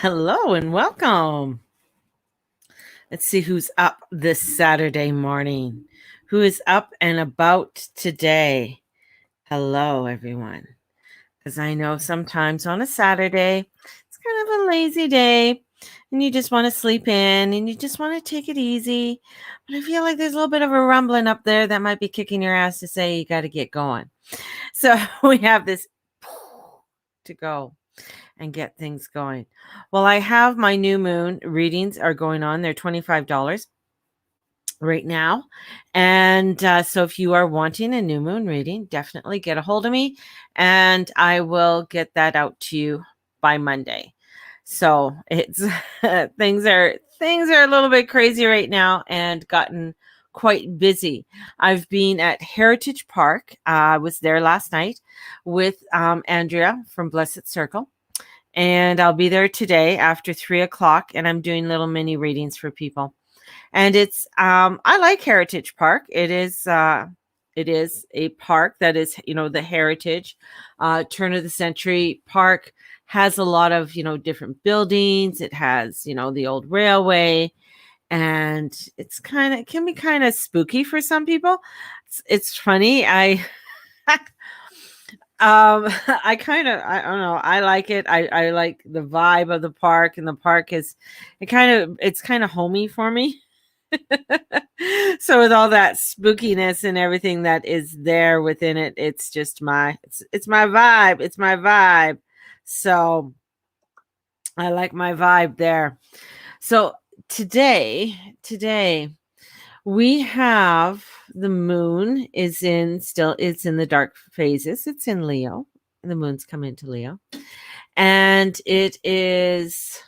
Hello and welcome. Let's see who's up this Saturday morning. Who is up and about today? Hello, everyone. Because I know sometimes on a Saturday, it's kind of a lazy day and you just want to sleep in and you just want to take it easy. But I feel like there's a little bit of a rumbling up there that might be kicking your ass to say you got to get going. So we have this to go and get things going. Well, I have my new moon readings are going on. They're $25 right now. And so if you are wanting a new moon reading, definitely get a hold of me and I will get that out to you by Monday. So it's things are a little bit crazy right now and gotten quite busy. I've been at Heritage Park. I was there last night with Andrea from Blessed Circle. And I'll be there today after 3:00, and I'm doing little mini readings for people. And it's I like Heritage Park. It is a park that is, the heritage turn of the century park, has a lot of, different buildings. It has, the old railway, and it can be kind of spooky for some people. It's funny. I don't know. I like it. I like the vibe of the park, and the park is, it's kind of homey for me. So with all that spookiness and everything that is there within it, it's just it's my vibe. It's my vibe. So I like my vibe there. So today we have the moon it's in the dark phases. It's in Leo. The moon's come into Leo. And it is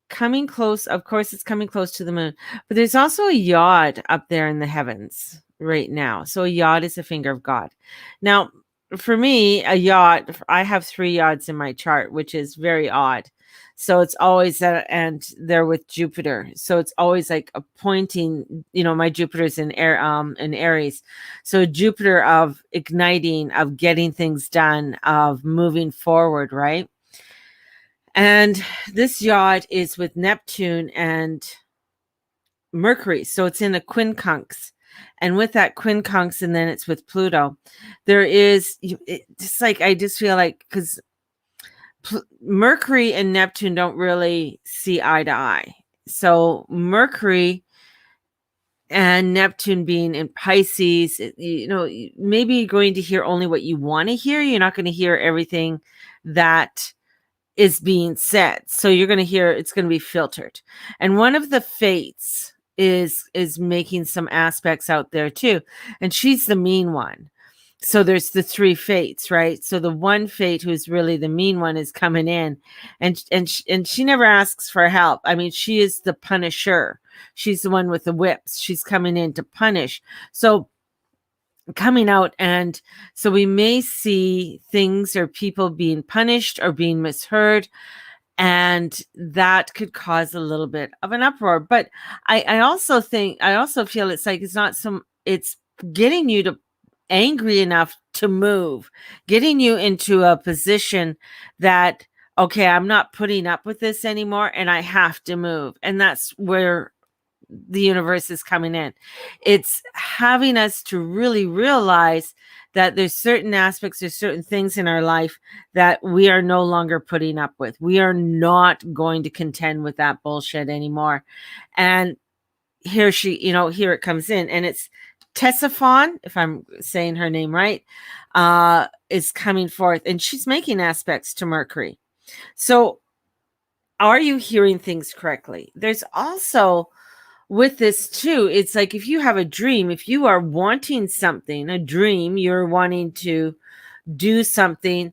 coming close. Of course, it's coming close to the moon. But there's also a yod up there in the heavens right now. So a yod is a finger of God. Now, for me, a yod, I have 3 yods in my chart, which is very odd. So it's always that, and they're with Jupiter. So it's always like a pointing, my Jupiter's in Aries. So Jupiter of igniting, of getting things done, of moving forward, right? And this yod is with Neptune and Mercury. So it's in a quincunx. And with that quincunx, and then it's with Pluto, there is, it's like, I just feel like, because Mercury and Neptune don't really see eye to eye. So Mercury and Neptune being in Pisces, maybe you're going to hear only what you want to hear. You're not going to hear everything that is being said. So you're going to hear, it's going to be filtered. And one of the fates is making some aspects out there too. And she's the mean one. So there's the 3 fates, right? So the one fate who's really the mean one is coming in, and she never asks for help. I mean, she is the punisher. She's the one with the whips. She's coming in to punish. So coming out, and so we may see things or people being punished or being misheard, and that could cause a little bit of an uproar. But I also feel it's like it's getting you to angry enough to move, getting you into a position that, okay, I'm not putting up with this anymore and I have to move. And that's where the universe is coming in. It's having us to really realize that there's certain aspects, there's certain things in our life that we are no longer putting up with. We are not going to contend with that bullshit anymore. And here here it comes in, and it's Tessaphon, if I'm saying her name right, is coming forth, and she's making aspects to Mercury. So are you hearing things correctly? There's also, with this too, it's like if you have a dream, if you are wanting something, a dream, you're wanting to do something,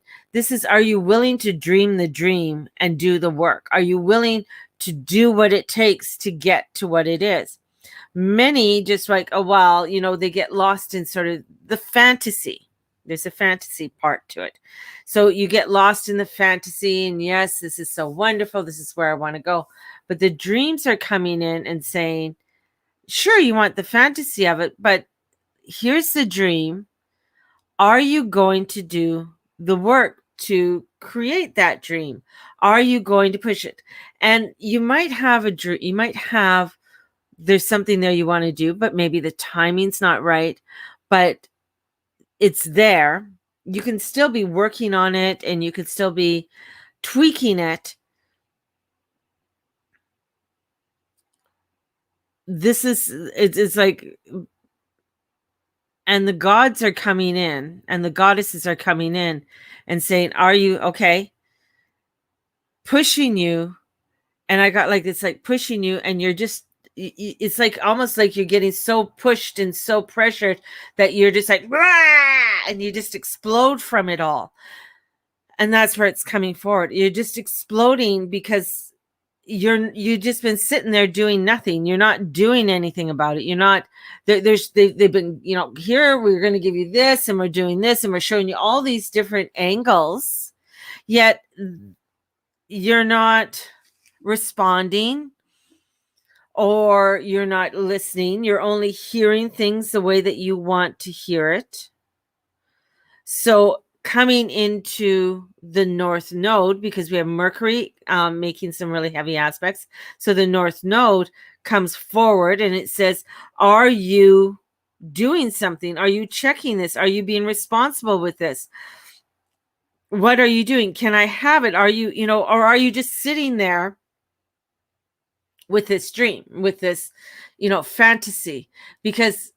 are you willing to dream the dream and do the work? Are you willing to do what it takes to get to what it is? Many just like, oh, well, they get lost in sort of the fantasy. There's a fantasy part to it. So you get lost in the fantasy, and yes, this is so wonderful. This is where I want to go. But the dreams are coming in and saying, sure, you want the fantasy of it, but here's the dream. Are you going to do the work to create that dream? Are you going to push it? And you might have a dream, you might have, there's something there you want to do, but maybe the timing's not right, but it's there. You can still be working on it and you can still be tweaking it. It's like, and the gods are coming in and the goddesses are coming in and saying, are you okay? Pushing you. And I got like, it's like pushing you and you're just, it's like almost like you're getting so pushed and so pressured that you're just like, "Rah!" and you just explode from it all. And that's where it's coming forward. You're just exploding because you've just been sitting there doing nothing. You're not doing anything about it. You're not they've been, here we're going to give you this and we're doing this and we're showing you all these different angles, yet you're not responding or you're not listening. You're only hearing things the way that you want to hear it. So coming into the North Node, because we have Mercury making some really heavy aspects. So the North Node comes forward and it says, are you doing something? Are you checking this? Are you being responsible with this? What are you doing? Can I have it? Are you, or are you just sitting there with this dream, with this, fantasy? Because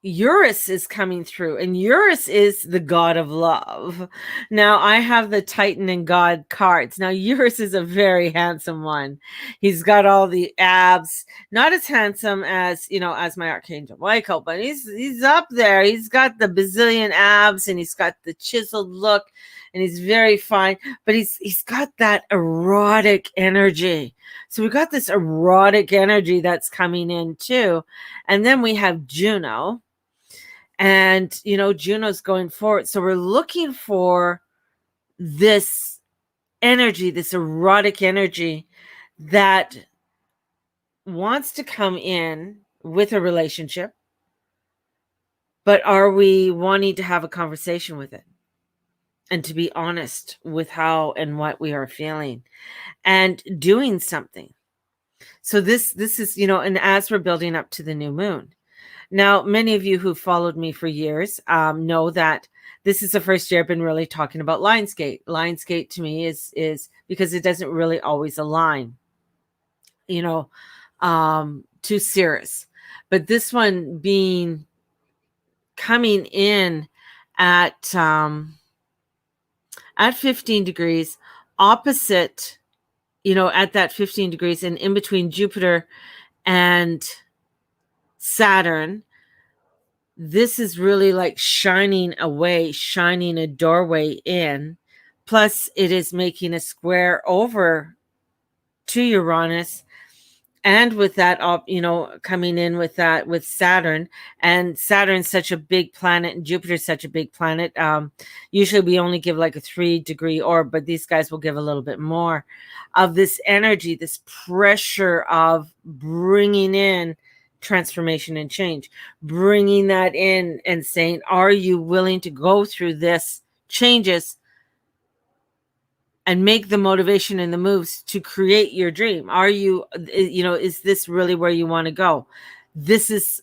Urus is coming through, and Urus is the god of love. Now, I have the Titan and God cards. Now, Urus is a very handsome one. He's got all the abs, not as handsome as, as my Archangel Michael, but he's up there. He's got the bazillion abs, and he's got the chiseled look, and he's very fine, but he's got that erotic energy. So we got this erotic energy that's coming in too. And then we have Juno. And, Juno's going forward. So we're looking for this energy, this erotic energy that wants to come in with a relationship. But are we wanting to have a conversation with it? And to be honest with how and what we are feeling and doing something. So this is, and as we're building up to the new moon. Now, many of you who followed me for years know that this is the first year I've been really talking about Lionsgate. Lionsgate to me is because it doesn't really always align, to Sirius. But this one coming in at 15 degrees opposite, at that 15 degrees and in between Jupiter and Saturn. This is really like shining a doorway in. Plus, it is making a square over to Uranus. And with that, coming in with that, with Saturn, and Saturn's such a big planet and Jupiter's such a big planet. Usually we only give like a 3-degree orb, but these guys will give a little bit more of this energy, this pressure of bringing in transformation and change, bringing that in and saying, are you willing to go through this changes and make the motivation and the moves to create your dream? Are you, is this really where you want to go? This is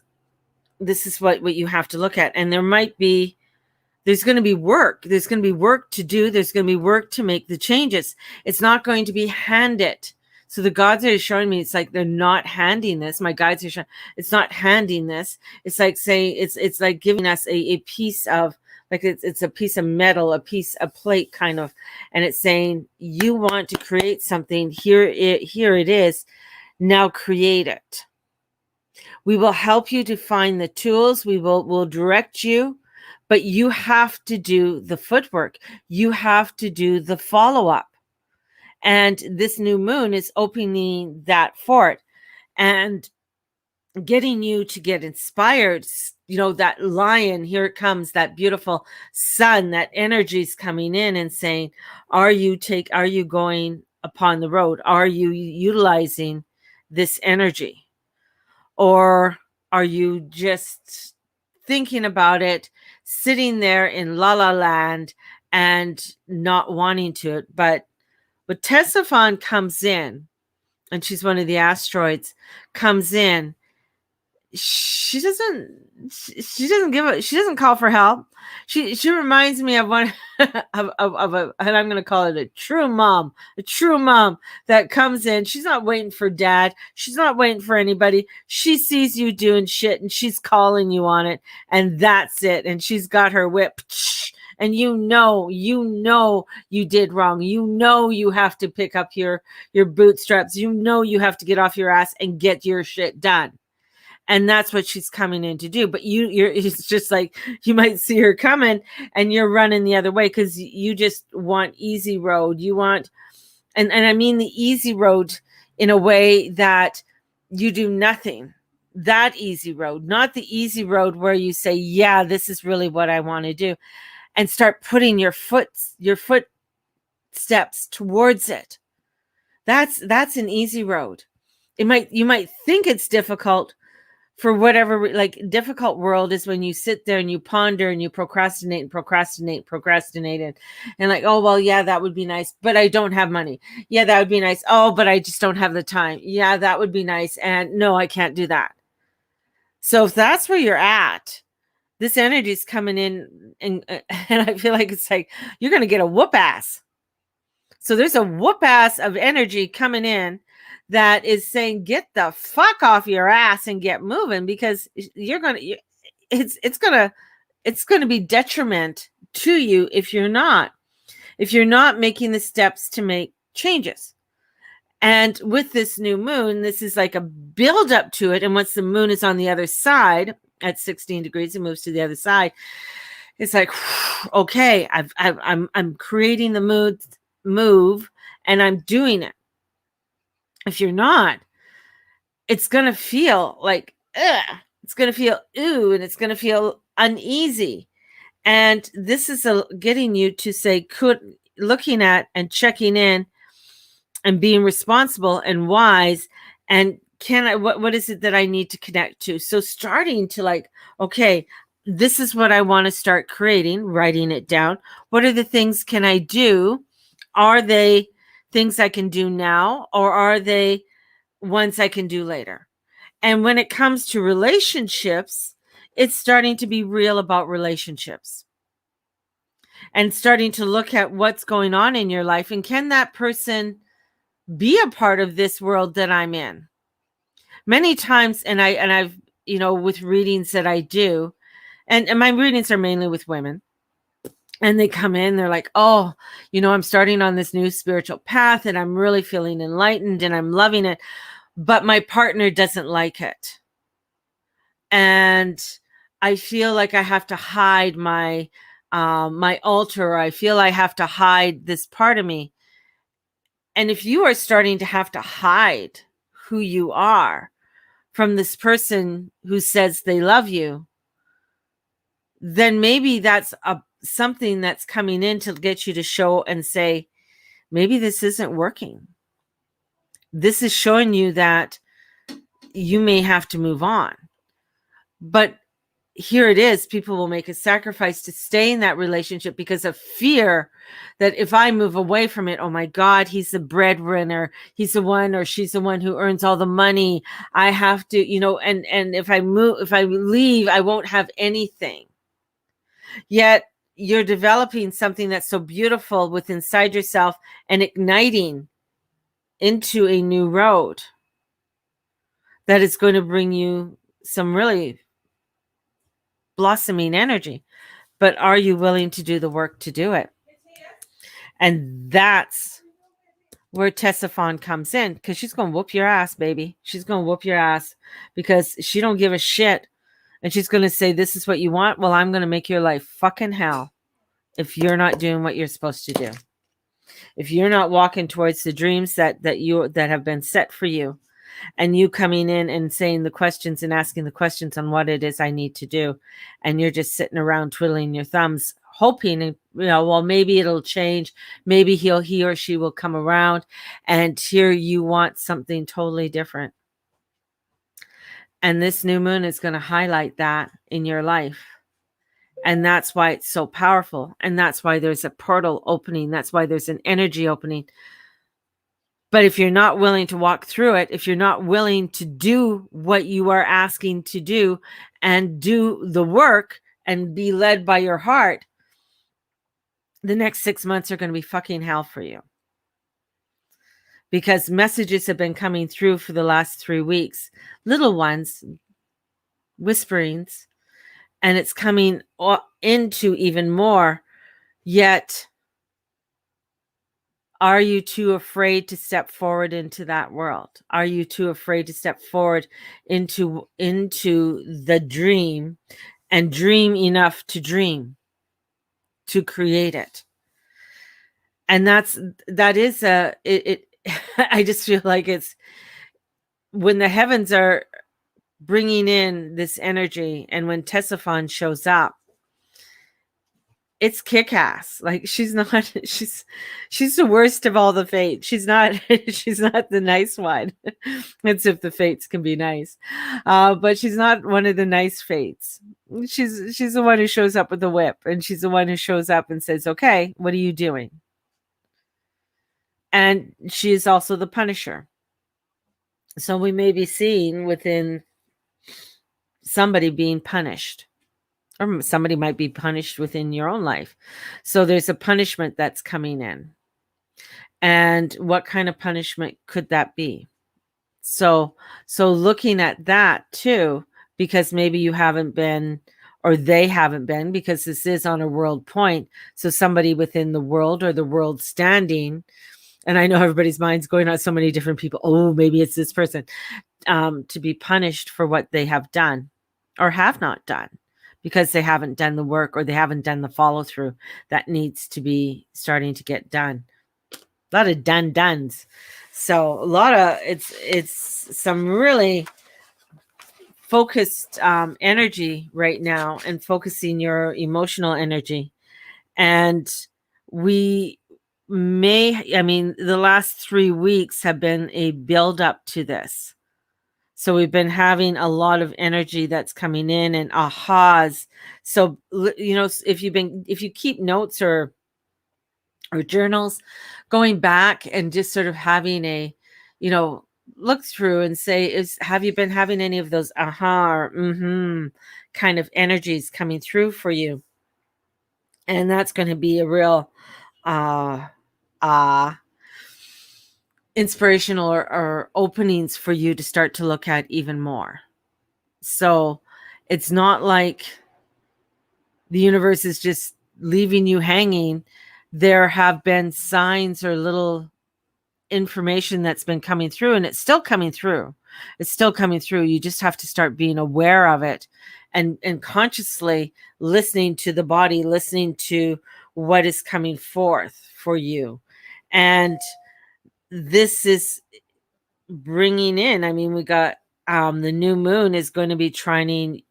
what you have to look at. And there's going to be work. There's going to be work to do. There's going to be work to make the changes. It's not going to be handed. So the gods are showing me, it's like they're not handing this. My guides are showing, it's not handing this. It's like saying, it's like giving us a piece of, like it's a piece of metal, a plate kind of, and it's saying, you want to create something, here it is, now create it. We will help you to find the tools. We'll direct you, but you have to do the footwork. You have to do the follow-up. And this new moon is opening that for it and getting you to get inspired. That lion, here it comes, that beautiful sun, that energy is coming in and saying, are you going upon the road? Are you utilizing this energy? Or are you just thinking about it, sitting there in la la land and not wanting to. But Tessafon comes in, and she's one of the asteroids, comes in. She doesn't call for help. She reminds me of one of a, and I'm going to call it a true mom that comes in. She's not waiting for dad. She's not waiting for anybody. She sees you doing shit and she's calling you on it, and that's it. And she's got her whip, and you did wrong. You have to pick up your bootstraps. You have to get off your ass and get your shit done. And that's what she's coming in to do. But it's just like, you might see her coming and you're running the other way because you just want easy road. You want, and I mean the easy road in a way that you do nothing. That easy road, not the easy road where you say, yeah, this is really what I want to do, and start putting your footsteps towards it. That's an easy road. You might think it's difficult, for whatever, like, difficult world is when you sit there and you ponder and you procrastinate and like, oh, well, yeah, that would be nice, but I don't have money. Yeah, that would be nice. Oh, but I just don't have the time. Yeah, that would be nice. And no, I can't do that. So if that's where you're at, this energy is coming in, and I feel like it's like, you're going to get a whoop ass. So there's a whoop ass of energy coming in that is saying, get the fuck off your ass and get moving, because it's going to be detriment to you if you're not making the steps to make changes. And with this new moon, this is like a build up to it. And once the moon is on the other side at 16 degrees, it moves to the other side. It's like, okay, I'm creating the move and I'm doing it. If you're not, it's going to feel like, ugh. It's going to feel ooh, and it's going to feel uneasy. And this is getting you to say, looking at and checking in and being responsible and wise. And what is it that I need to connect to? So starting to like, okay, this is what I want to start creating, writing it down. What are the things can I do? Are they things I can do now, or are they ones I can do later? And when it comes to relationships, it's starting to be real about relationships and starting to look at what's going on in your life, and can that person be a part of this world that I'm in? Many times, and I've, with readings that I do, and my readings are mainly with women, and they come in, they're like, oh, I'm starting on this new spiritual path and I'm really feeling enlightened and I'm loving it, but my partner doesn't like it. And I feel like I have to hide my altar, or I feel I have to hide this part of me. And if you are starting to have to hide who you are from this person who says they love you, then maybe that's something that's coming in to get you to show and say, maybe this isn't working. This is showing you that you may have to move on. But here it is. People will make a sacrifice to stay in that relationship because of fear that if I move away from it, oh my God, he's the breadwinner. He's the one, or she's the one who earns all the money. I have to, and if I leave, I won't have anything. Yet you're developing something that's so beautiful within inside yourself and igniting into a new road that is going to bring you some really blossoming energy. But are you willing to do the work to do it? And that's where Tessafon comes in, because she's going to whoop your ass, baby. She's going to whoop your ass because she don't give a shit. And she's going to say, this is what you want? Well, I'm going to make your life fucking hell if you're not doing what you're supposed to do. If you're not walking towards the dreams that have been set for you, and you coming in and saying the questions and asking the questions on what it is I need to do, and you're just sitting around twiddling your thumbs, hoping, well, maybe it'll change. Maybe he or she will come around, and here you want something totally different. And this new moon is going to highlight that in your life. And that's why it's so powerful. And that's why there's a portal opening. That's why there's an energy opening. But if you're not willing to walk through it, if you're not willing to do what you are asking to do and do the work and be led by your heart, the next 6 months are going to be fucking hell for you. Because messages have been coming through for the last 3 weeks, little ones, whisperings, and it's coming into even more. Yet, are you too afraid to step forward into that world? Are you too afraid to step forward into the dream and dream enough to dream, to create it? And that is it I just feel like it's when the heavens are bringing in this energy, and when Tessaphon shows up, it's kick-ass. Like she's the worst of all the fates. She's not she's not the nice one. It's if the fates can be nice. But she's not one of the nice fates. She's the one who shows up with the whip, and she's the one who shows up and says, okay, what are you doing? And she is also the punisher. So we may be seeing within somebody being punished, or somebody might be punished within your own life. So there's a punishment that's coming in. And what kind of punishment could that be? So looking at that too, because maybe you haven't been, or they haven't been, because this is on a world point. So somebody within the world, or the world standing, and I know everybody's mind's going on so many different people. Oh, maybe it's this person, to be punished for what they have done or have not done, because they haven't done the work, or they haven't done the follow through that needs to be starting to get done. A lot of dones. So a lot of it's some really focused energy right now, and focusing your emotional energy. And the last 3 weeks have been a build up to this. So we've been having a lot of energy that's coming in, and ahas. So, if you keep notes or journals, going back and just sort of having a, look through and say, have you been having any of those aha or kind of energies coming through for you? And that's going to be a real inspirational or openings for you to start to look at even more. So it's not like the universe is just leaving you hanging. There have been signs or little information that's been coming through, and it's still coming through. You just have to start being aware of it, and consciously listening to the body, listening to what is coming forth for you. And this is bringing in, we got the new moon is going to be trining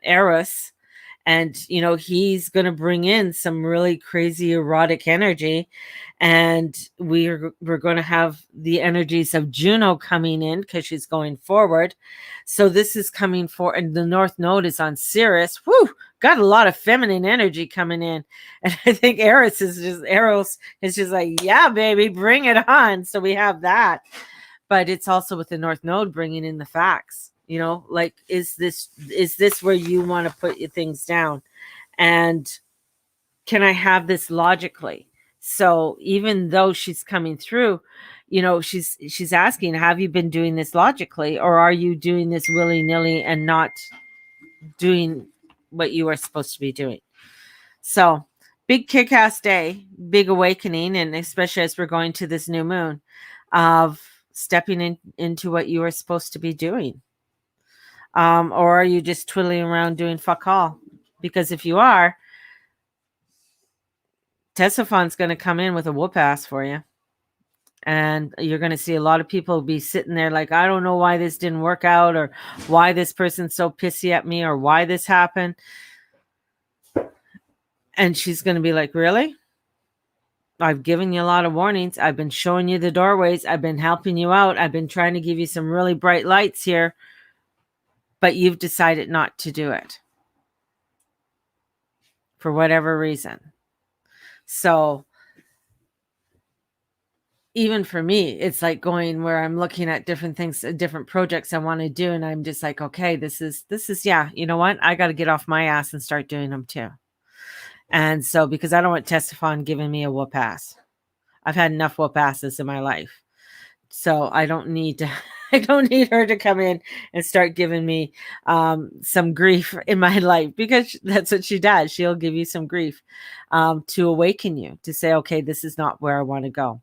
Eros, and he's going to bring in some really crazy erotic energy, and we're going to have the energies of Juno coming in because she's going forward. So this is coming for, and the North Node is on Sirius. Whew, got a lot of feminine energy coming in, and I think Eros is just like, yeah, baby, bring it on. So we have that, but it's also with the North Node bringing in the facts. Like, is this where you want to put your things down, and can I have this logically? So even though she's coming through, she's asking, have you been doing this logically, or are you doing this willy-nilly and not doing what you are supposed to be doing? So big kick-ass day, big awakening, and especially as we're going to this new moon, of stepping into what you are supposed to be doing. Or are you just twiddling around doing fuck all? Because if you are, Tessaphan's going to come in with a whoop ass for you. And you're going to see a lot of people be sitting there like, I don't know why this didn't work out, or why this person's so pissy at me, or why this happened. And she's going to be like, really? I've given you a lot of warnings. I've been showing you the doorways. I've been helping you out. I've been trying to give you some really bright lights here, but you've decided not to do it. for whatever reason. So even for me, it's like going where I'm looking at different things, different projects I want to do. And I'm just like, okay, this is, yeah, you know what? I got to get off my ass and start doing them too. And so, because I don't want Testafon giving me a whoop ass. I've had enough whoop asses in my life. So I don't need to, I don't need her to come in and start giving me some grief in my life, because that's what she does. She'll give you some grief to awaken you, to say, okay, this is not where I want to go.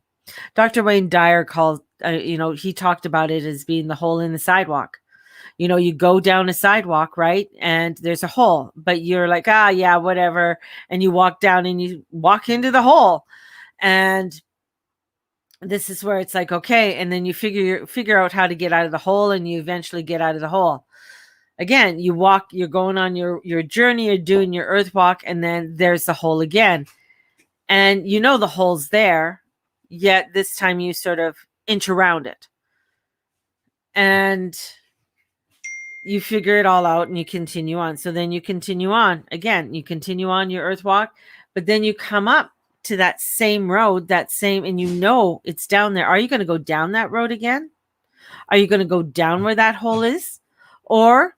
Dr. Wayne Dyer called, he talked about it as being the hole in the sidewalk. You go down a sidewalk, right? And there's a hole, but you're like, yeah, whatever. And you walk down and you walk into the hole. And this is where it's like, okay. And then you figure out how to get out of the hole, and you eventually get out of the hole. Again, you're going on your journey, you're doing your earth walk, and then there's the hole again. And the hole's there, yet this time you sort of inch around it. And you figure it all out and you continue on. So then you continue on. Again, you continue on your earth walk, but then you come up to that same road, and it's down there. Are you going to go down that road again? Are you going to go down where that hole is? Or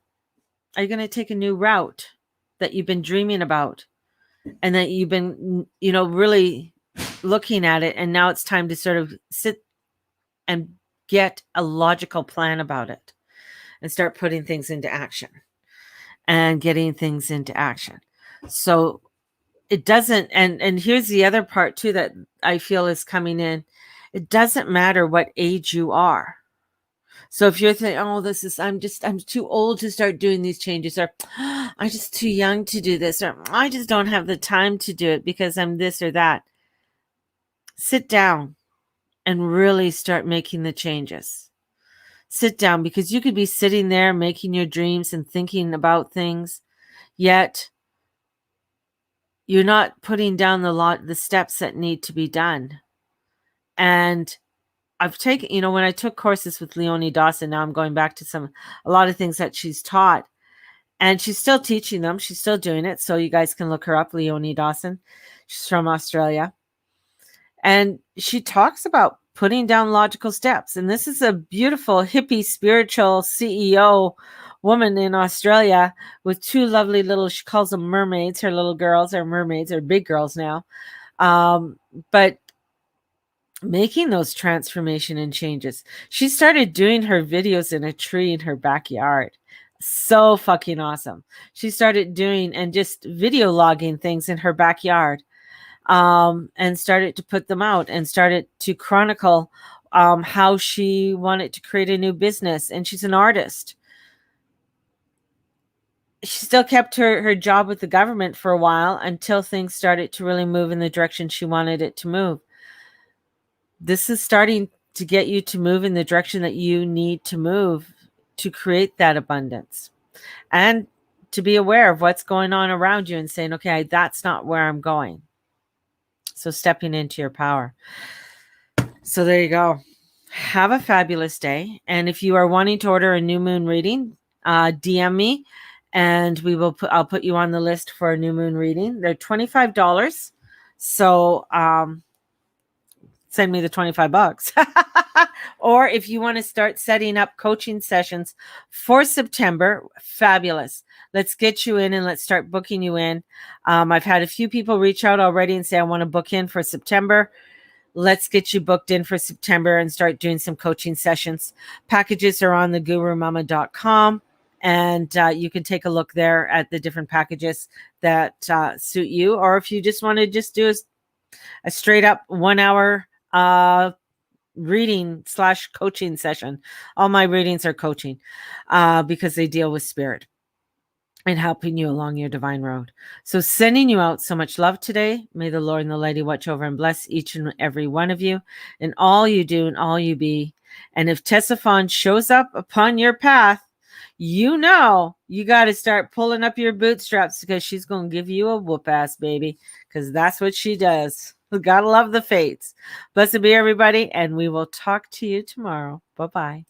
are you going to take a new route that you've been dreaming about and that you've been, really looking at it, and now it's time to sort of sit and get a logical plan about it and start putting things into action and getting things into action. So it doesn't, and here's the other part too that I feel is coming in. It doesn't matter what age you are. So if you're thinking, I'm too old to start doing these changes, or I'm just too young to do this, or I just don't have the time to do it because I'm this or that. Sit down and really start making the changes. Sit down, because you could be sitting there making your dreams and thinking about things, yet you're not putting down the steps that need to be done. And I've taken, when I took courses with Leonie Dawson, now I'm going back to a lot of things that she's taught, and she's still teaching them. She's still doing it. So you guys can look her up, Leonie Dawson. She's from Australia. And she talks about putting down logical steps. And this is a beautiful, hippie, spiritual CEO woman in Australia with two lovely little, she calls them mermaids. Her little girls are mermaids, or big girls now. But making those transformation and changes. She started doing her videos in a tree in her backyard. So fucking awesome. She started doing and just video logging things in her backyard. And started to put them out and started to chronicle how she wanted to create a new business. And she's an artist. She still kept her job with the government for a while until things started to really move in the direction she wanted it to move. This is starting to get you to move in the direction that you need to move to create that abundance, and to be aware of what's going on around you and saying, okay, that's not where I'm going. So stepping into your power. So there you go. Have a fabulous day. And if you are wanting to order a new moon reading, DM me, and I'll put you on the list for a new moon reading. They're $25. So send me the $25. Or if you want to start setting up coaching sessions for September, fabulous. Let's get you in and let's start booking you in. I've had a few people reach out already and say, I want to book in for September. Let's get you booked in for September and start doing some coaching sessions. Packages are on thegurumama.com, and you can take a look there at the different packages that suit you. Or if you just want to just do a straight up 1 hour reading / coaching session. All my readings are coaching because they deal with spirit and helping you along your divine road. So sending you out so much love today. May the Lord and the Lady watch over and bless each and every one of you and all you do and all you be. And if Tessafon shows up upon your path, you got to start pulling up your bootstraps, because she's going to give you a whoop ass, baby, because that's what she does. We got to love the fates. Blessed be everybody, and we will talk to you tomorrow. Bye-bye.